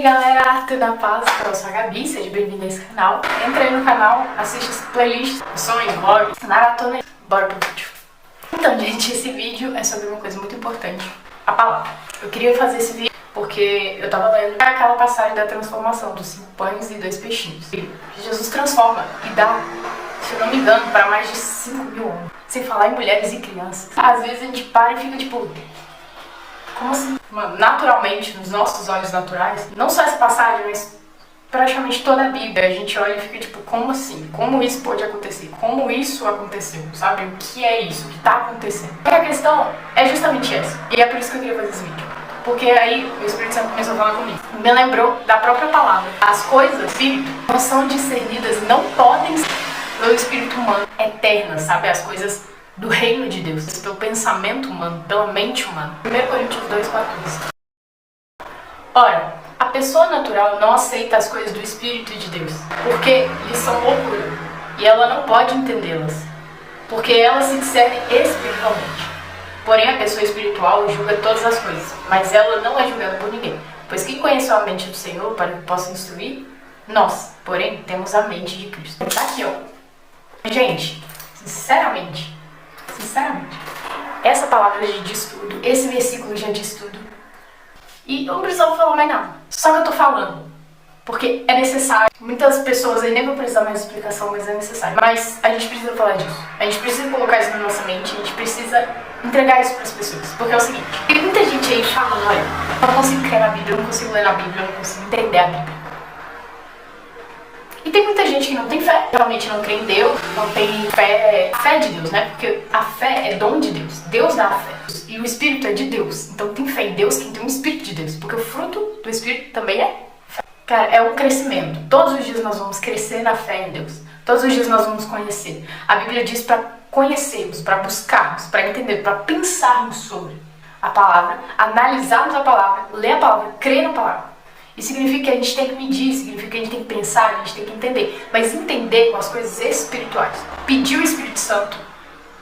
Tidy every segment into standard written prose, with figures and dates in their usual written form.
aí galera, tudo na paz? Eu sou a Gabi, seja bem-vindo a esse canal. Entra aí no canal, assiste as playlists, sonhos, vlogs, maratona, bora pro vídeo. Então gente, esse vídeo é sobre uma coisa muito importante, a palavra. Eu queria fazer esse vídeo porque eu tava lendo aquela passagem da transformação dos 5 pães e 2 peixinhos. Jesus transforma e dá, se eu não me engano, para mais de 5.000 homens. Sem falar em mulheres e crianças. Às vezes a gente para e fica tipo... como assim? Mano, naturalmente, nos nossos olhos naturais, não só essa passagem, mas praticamente toda a Bíblia, a gente olha e fica tipo, como assim? Como isso pode acontecer? Como isso aconteceu? Sabe? O que é isso? O que tá acontecendo? E a questão é justamente essa. E é por isso que eu queria fazer esse vídeo. Porque aí o Espírito Santo começou a falar comigo. Me lembrou da própria palavra. As coisas, Espírito, não são discernidas, não podem ser pelo Espírito humano eternas, sabe? As coisas do reino de Deus, pelo pensamento humano, pela mente humana. 1 Coríntios 2,14. Ora, a pessoa natural não aceita as coisas do Espírito de Deus, porque lhes são loucura, e ela não pode entendê-las, porque elas se discernem espiritualmente. Porém, a pessoa espiritual julga todas as coisas, mas ela não é julgada por ninguém, pois quem conheceu a mente do Senhor para que possa instruir? Nós, porém, temos a mente de Cristo. Tá aqui, ó. Gente, sinceramente, essa palavra já diz tudo, esse versículo já diz tudo. E eu não precisava falar mais nada. Só que eu tô falando, porque é necessário. Muitas pessoas aí nem vão precisar mais de explicação, mas é necessário. Mas a gente precisa falar disso. A gente precisa colocar isso na nossa mente, a gente precisa entregar isso pras pessoas. Porque é o seguinte, tem muita gente aí falando, olha, eu não consigo crer na Bíblia, eu não consigo ler na Bíblia, eu não consigo entender a Bíblia. E tem muita gente que não tem fé, realmente não crê em Deus, não tem fé de Deus, né? Porque a fé é dom de Deus, Deus dá a fé. E o Espírito é de Deus, então tem fé em Deus quem tem um Espírito de Deus, porque o fruto do Espírito também é fé. Cara, é um crescimento. Todos os dias nós vamos crescer na fé em Deus. Todos os dias nós vamos conhecer. A Bíblia diz para conhecermos, para buscarmos, para entender, para pensarmos sobre a palavra, analisarmos a palavra, ler a palavra, crer na palavra. Isso significa que a gente tem que medir, significa que a gente tem que pensar, a gente tem que entender. Mas entender com as coisas espirituais. Pedir o Espírito Santo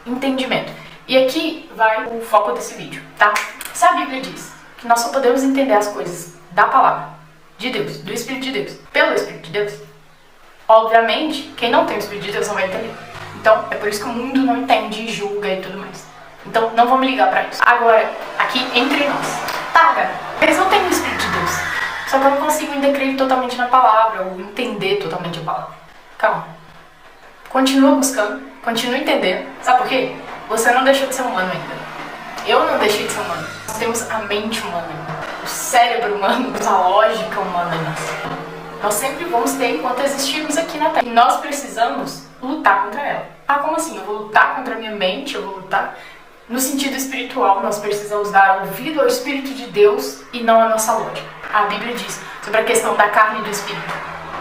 entendimento. E aqui vai o foco desse vídeo, tá? Se a Bíblia diz que nós só podemos entender as coisas da palavra de Deus, do Espírito de Deus, pelo Espírito de Deus, obviamente, quem não tem o Espírito de Deus não vai entender. Então, é por isso que o mundo não entende e julga e tudo mais. Então, não vamos ligar pra isso. Agora, aqui entre nós. Tá, cara, eles não têm o Espírito de Deus. Só que eu não consigo ainda crer totalmente na palavra, ou entender totalmente a palavra. Calma. Continua buscando, continua entendendo. Sabe por quê? Você não deixou de ser humano ainda. Eu não deixei de ser humano. Nós temos a mente humana ainda. O cérebro humano, a lógica humana ainda. Nós sempre vamos ter enquanto existirmos aqui na Terra. E nós precisamos lutar contra ela. Ah, como assim? Eu vou lutar contra a minha mente? Eu vou lutar... No sentido espiritual, nós precisamos dar ouvido ao Espírito de Deus e não à nossa lógica. A Bíblia diz sobre a questão da carne e do Espírito.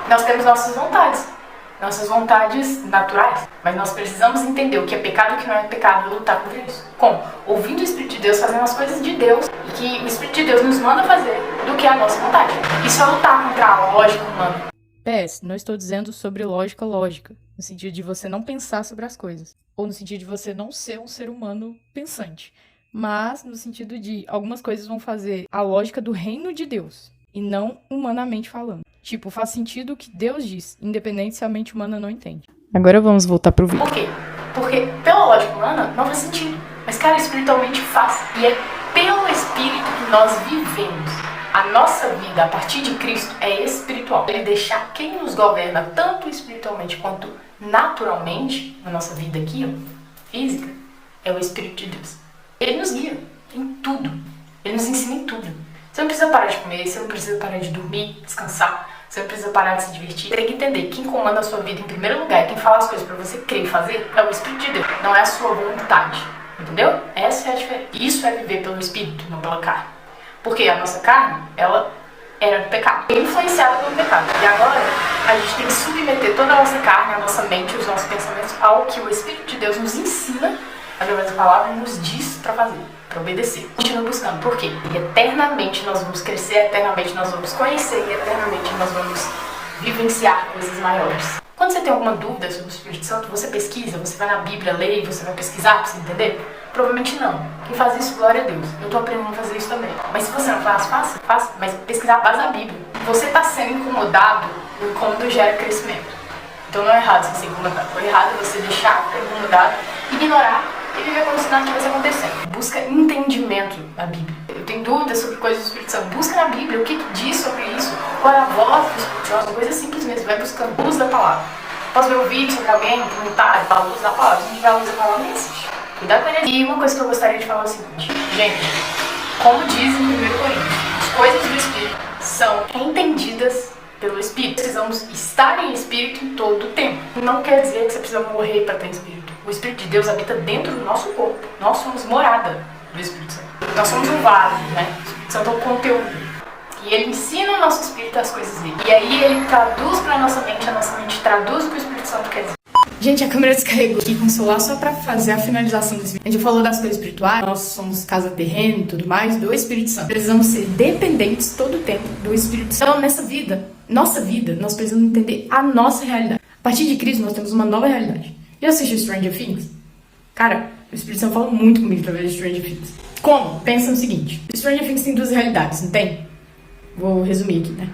Nós temos nossas vontades naturais, mas nós precisamos entender o que é pecado e o que não é pecado e lutar contra isso. Como? Ouvindo o Espírito de Deus, fazendo as coisas de Deus e que o Espírito de Deus nos manda fazer do que a nossa vontade. Isso é lutar contra a lógica humana. PS, não estou dizendo sobre lógica, no sentido de você não pensar sobre as coisas, ou no sentido de você não ser um ser humano pensante, mas no sentido de algumas coisas vão fazer a lógica do reino de Deus, e não humanamente falando. Tipo, faz sentido o que Deus diz, independente se a mente humana não entende. Agora vamos voltar pro vídeo. Por quê? Porque pela lógica humana não faz sentido, mas cara, espiritualmente faz, e é pelo Espírito que nós vivemos. A nossa vida, a partir de Cristo, é espiritual. Ele deixar quem nos governa, tanto espiritualmente quanto naturalmente, na nossa vida aqui, ó, física, é o Espírito de Deus. Ele nos guia em tudo. Ele nos ensina em tudo. Você não precisa parar de comer, você não precisa parar de dormir, descansar, você não precisa parar de se divertir. Você tem que entender, quem comanda a sua vida em primeiro lugar, quem fala as coisas pra você crer e fazer, é o Espírito de Deus. Não é a sua vontade. Entendeu? Essa é a diferença. Isso é viver pelo Espírito, não pela carne. Porque a nossa carne, ela era do pecado, influenciada pelo pecado. E agora, a gente tem que submeter toda a nossa carne, a nossa mente, os nossos pensamentos ao que o Espírito de Deus nos ensina, através da palavra, e nos diz para fazer, para obedecer. Continua buscando. Por quê? E eternamente nós vamos crescer, eternamente nós vamos conhecer, e eternamente nós vamos vivenciar coisas maiores. Quando você tem alguma dúvida sobre o Espírito Santo, você pesquisa, você vai na Bíblia, lê, você vai pesquisar para você entender? Provavelmente não. Quem faz isso, glória a Deus. Eu tô aprendendo a fazer isso também. Mas se você não faz, faça. Mas pesquisar a base da Bíblia. você está sendo incomodado, o incômodo gera crescimento. Então não é errado você ser incomodado. O errado é você deixar ser incomodado, ignorar e viver como se nada estivesse acontecendo. Busca entendimento na Bíblia. Eu tenho dúvidas sobre coisas do Espírito Santo. Busca na Bíblia o que diz sobre isso. Qual é a voz do Espírito Santo? Uma coisa simples mesmo. Vai buscando o uso da palavra. Posso ver um vídeo sobre alguém, um comentário, falar o uso da palavra. Se não tiver o uso da palavra, nem assiste. Cuidado com ele. E uma coisa que eu gostaria de falar é o seguinte. Gente, como diz em 1 Coríntios, as coisas do Espírito são entendidas pelo Espírito. Precisamos estar em Espírito em todo o tempo. Não quer dizer que você precisa morrer para ter Espírito. O Espírito de Deus habita dentro do nosso corpo. Nós somos morada do Espírito Santo. Nós somos um vaso, né? O Espírito Santo é o conteúdo. E ele ensina o nosso espírito as coisas dele. E aí ele traduz para a nossa mente traduz o que o Espírito Santo quer dizer. Gente, a câmera descarregou aqui com o celular só pra fazer a finalização desse vídeo. A gente falou das coisas espirituais, nós somos casa terrena e tudo mais, do Espírito Santo. Precisamos ser dependentes todo o tempo do Espírito Santo. Então, nessa vida, nossa vida, nós precisamos entender a nossa realidade. A partir de Cristo, nós temos uma nova realidade. Já assistiu Stranger Things? Cara, o Espírito Santo fala muito comigo através de Stranger Things. Como? Pensa no seguinte. Stranger Things tem duas realidades, não tem? Vou resumir aqui, né?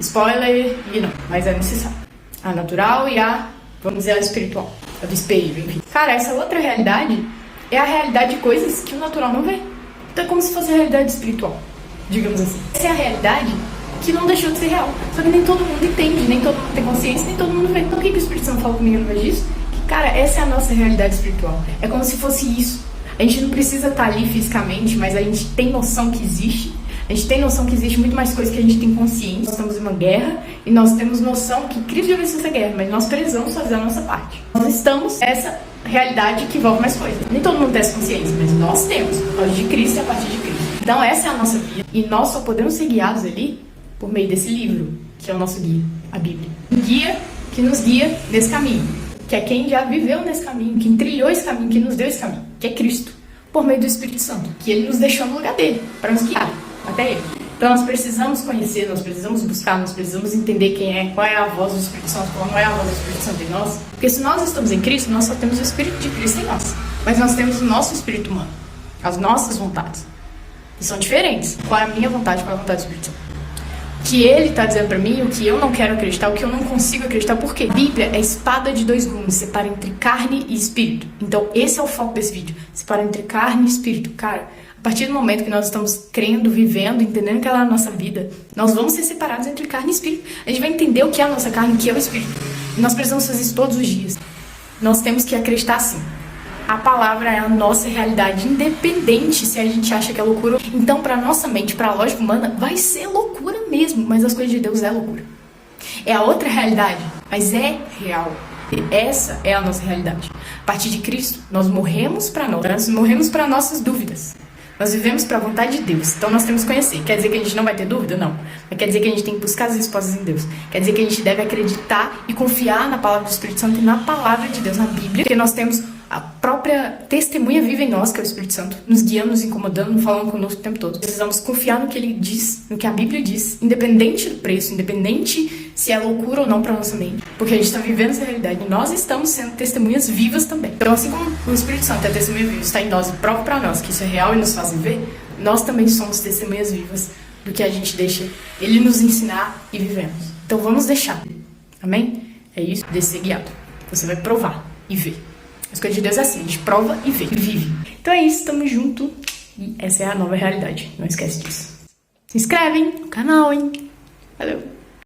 Spoiler e não, mas é necessário. A natural e a, vamos dizer, a espiritual. A do espelho, enfim. Cara, essa outra realidade é a realidade de coisas que o natural não vê. Então é como se fosse a realidade espiritual, digamos assim. Essa é a realidade que não deixou de ser real. Só que nem todo mundo entende, nem todo mundo tem consciência, nem todo mundo vê. Então o que o Espírito Santo fala comigo através disso? Que, cara, essa é a nossa realidade espiritual. É como se fosse isso. A gente não precisa estar ali fisicamente, mas a gente tem noção que existe. A gente tem noção que existe muito mais coisa que a gente tem consciência. Nós estamos em uma guerra e nós temos noção que Cristo já venceu essa guerra, mas nós precisamos fazer a nossa parte. Nós estamos nessa realidade que envolve mais coisas. Nem todo mundo tem essa consciência, mas nós temos, por causa de Cristo e a partir de Cristo. Então essa é a nossa vida. E nós só podemos ser guiados ali por meio desse livro, que é o nosso guia, a Bíblia. Um guia que nos guia nesse caminho, que é quem já viveu nesse caminho, quem trilhou esse caminho, que nos deu esse caminho, que é Cristo, por meio do Espírito Santo, que ele nos deixou no lugar dele, para nos guiar até ele. Então nós precisamos conhecer, nós precisamos buscar, nós precisamos entender quem é, qual é a voz do Espírito Santo, qual não é a voz do Espírito Santo em nós. Porque se nós estamos em Cristo, nós só temos o Espírito de Cristo em nós. Mas nós temos o nosso espírito humano, as nossas vontades, que são diferentes. Qual é a minha vontade, qual é a vontade do Espírito Santo? O que ele está dizendo para mim, o que eu não quero acreditar, o que eu não consigo acreditar. Por quê? A Bíblia é espada de dois gumes, separa entre carne e espírito. Então esse é o foco desse vídeo, separa entre carne e espírito. Cara, a partir do momento que nós estamos crendo, vivendo, entendendo que ela é a nossa vida, nós vamos ser separados entre carne e espírito. A gente vai entender o que é a nossa carne e o que é o espírito. E nós precisamos fazer isso todos os dias. Nós temos que acreditar assim. A palavra é a nossa realidade, independente se a gente acha que é loucura. Então, para nossa mente, para a lógica humana, vai ser loucura mesmo. Mas as coisas de Deus é loucura. É a outra realidade, mas é real. Essa é a nossa realidade. A partir de Cristo, nós morremos para nós morremos para nossas dúvidas. Nós vivemos para a vontade de Deus. Então nós temos que conhecer. Quer dizer que a gente não vai ter dúvida? Não. Mas quer dizer que a gente tem que buscar as respostas em Deus. Quer dizer que a gente deve acreditar e confiar na palavra do Espírito Santo e na palavra de Deus, na Bíblia. Porque nós temos a própria testemunha viva em nós, que é o Espírito Santo, nos guiando, nos incomodando, falando conosco o tempo todo. Precisamos confiar no que ele diz, no que a Bíblia diz, independente do preço, independente se é loucura ou não para nossa mente. Porque a gente está vivendo essa realidade e nós estamos sendo testemunhas vivas também. Então, assim como o Espírito Santo é testemunha viva, está em nós e prova para nós que isso é real e nos faz viver, nós também somos testemunhas vivas do que a gente deixa ele nos ensinar e vivemos. Então vamos deixar. Amém? É isso, de ser guiado. Você vai provar e ver. As coisas de Deus é assim, a gente prova e vê, e vive. Então é isso, tamo junto. E essa é a nova realidade. Não esquece disso. Se inscrevem no canal, hein? Valeu!